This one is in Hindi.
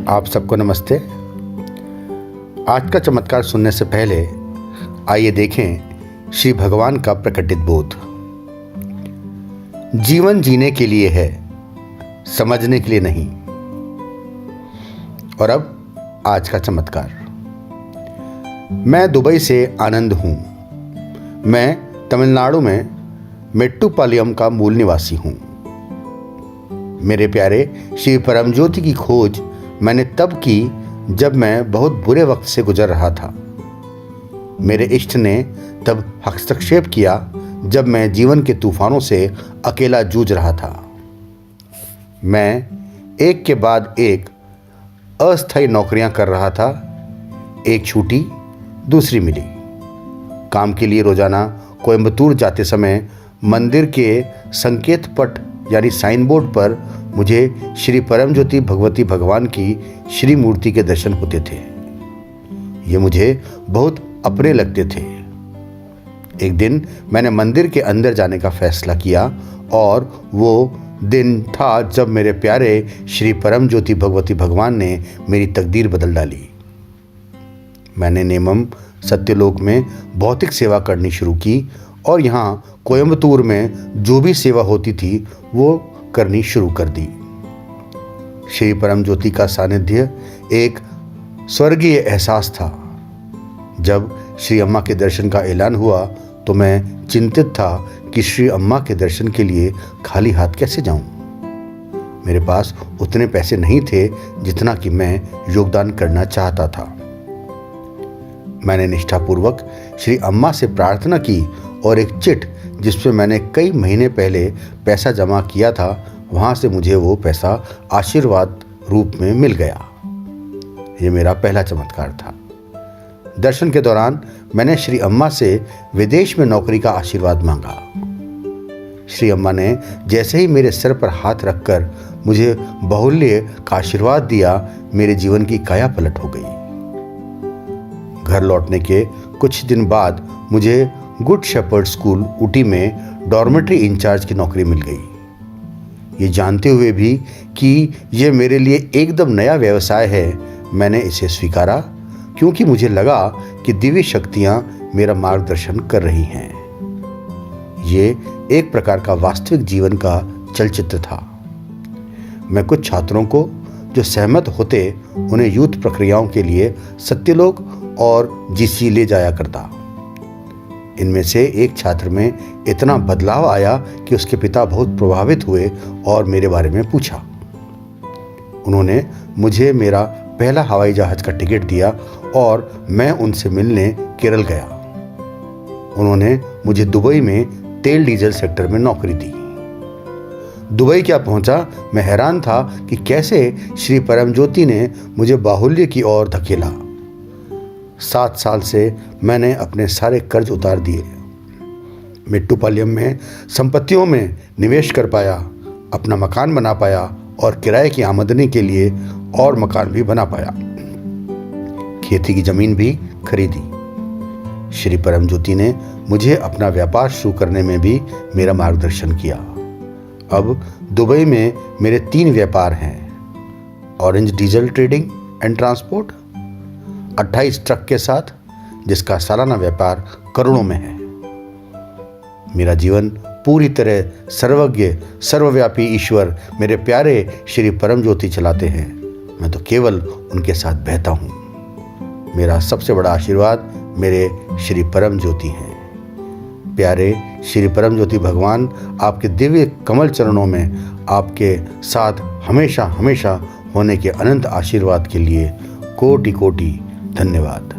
आप सबको नमस्ते। आज का चमत्कार सुनने से पहले आइए देखें श्री भगवान का प्रकटित बोध। जीवन जीने के लिए है, समझने के लिए नहीं। और अब आज का चमत्कार। मैं दुबई से आनंद हूं। मैं तमिलनाडु में मेट्टुपालयम का मूल निवासी हूं। मेरे प्यारे श्री परमज्योति की खोज मैंने तब की जब मैं बहुत बुरे वक्त से गुजर रहा था। मेरे इष्ट ने तब हस्तक्षेप किया जब मैं जीवन के तूफानों से अकेला जूझ रहा था। मैं एक के बाद एक अस्थायी नौकरियां कर रहा था। एक छूटी, दूसरी मिली। काम के लिए रोजाना कोयम्बतूर जाते समय मंदिर के संकेत पट यानी साइन बोर्ड पर मुझे श्री परमज्योति भगवती भगवान की श्री मूर्ति के दर्शन होते थे। ये मुझे बहुत अपने लगते थे। एक दिन मैंने मंदिर के अंदर जाने का फैसला किया और वो दिन था जब मेरे प्यारे श्री परमज्योति भगवती भगवान ने मेरी तकदीर बदल डाली। मैंने नेमम सत्यलोक में भौतिक सेवा करनी शुरू की और यहाँ कोयम्बतूर में जो भी सेवा होती थी वो करनी शुरू कर दी। श्री परमज्योति का सानिध्य एक स्वर्गीय एहसास था। जब श्री अम्मा के दर्शन का ऐलान हुआ तो मैं चिंतित था कि श्री अम्मा के दर्शन के लिए खाली हाथ कैसे जाऊं। मेरे पास उतने पैसे नहीं थे जितना कि मैं योगदान करना चाहता था। मैंने निष्ठापूर्वक श्री अम्मा से प्रार्थना की और एक चिट जिसमें मैंने कई महीने पहले पैसा जमा किया था, वहां से मुझे वो पैसा आशीर्वाद रूप में मिल गया। ये मेरा पहला चमत्कार था। दर्शन के दौरान मैंने श्री अम्मा से विदेश में नौकरी का आशीर्वाद मांगा। श्री अम्मा ने जैसे ही मेरे सर पर हाथ रखकर मुझे बाहुल्य का आशीर्वाद दिया, मेरे जीवन की काया पलट हो गई। घर लौटने के कुछ दिन बाद मुझे गुड शेपर्ड स्कूल ऊटी में डॉर्मेट्री इंचार्ज की नौकरी मिल गई। ये जानते हुए भी कि ये मेरे लिए एकदम नया व्यवसाय है, मैंने इसे स्वीकारा क्योंकि मुझे लगा कि दिव्य शक्तियां मेरा मार्गदर्शन कर रही हैं। ये एक प्रकार का वास्तविक जीवन का चलचित्र था। मैं कुछ छात्रों को जो सहमत होते उन्हें यूथ प्रक्रियाओं के लिए सत्यलोक और जीसी ले जाया करता। इनमें से एक छात्र में इतना बदलाव आया कि उसके पिता बहुत प्रभावित हुए और मेरे बारे में पूछा। उन्होंने मुझे मेरा पहला हवाई जहाज का टिकट दिया और मैं उनसे मिलने केरल गया। उन्होंने मुझे दुबई में तेल डीजल सेक्टर में नौकरी दी। दुबई क्या पहुंचा, मैं हैरान था कि कैसे श्री परमज्योति ने मुझे बाहुल्य की ओर धकेला। 7 साल से मैंने अपने सारे कर्ज उतार दिए। मेट्टुपालयम में संपत्तियों में निवेश कर पाया, अपना मकान बना पाया और किराए की आमदनी के लिए और मकान भी बना पाया। खेती की जमीन भी खरीदी। श्री परमज्योति ने मुझे अपना व्यापार शुरू करने में भी मेरा मार्गदर्शन किया। अब दुबई में मेरे 3 व्यापार हैं। Orange diesel trading and transport 28 truck के साथ, जिसका सालाना व्यापार करोड़ों में है। मेरा जीवन पूरी तरह सर्वज्ञ सर्वव्यापी ईश्वर मेरे प्यारे श्री परमज्योति चलाते हैं। मैं तो केवल उनके साथ बहता हूँ। मेरा सबसे बड़ा आशीर्वाद मेरे श्री परमज्योति हैं। प्यारे श्री परमज्योति भगवान आपके दिव्य कमल चरणों में आपके साथ हमेशा हमेशा होने के अनंत आशीर्वाद के लिए कोटि कोटि धन्यवाद।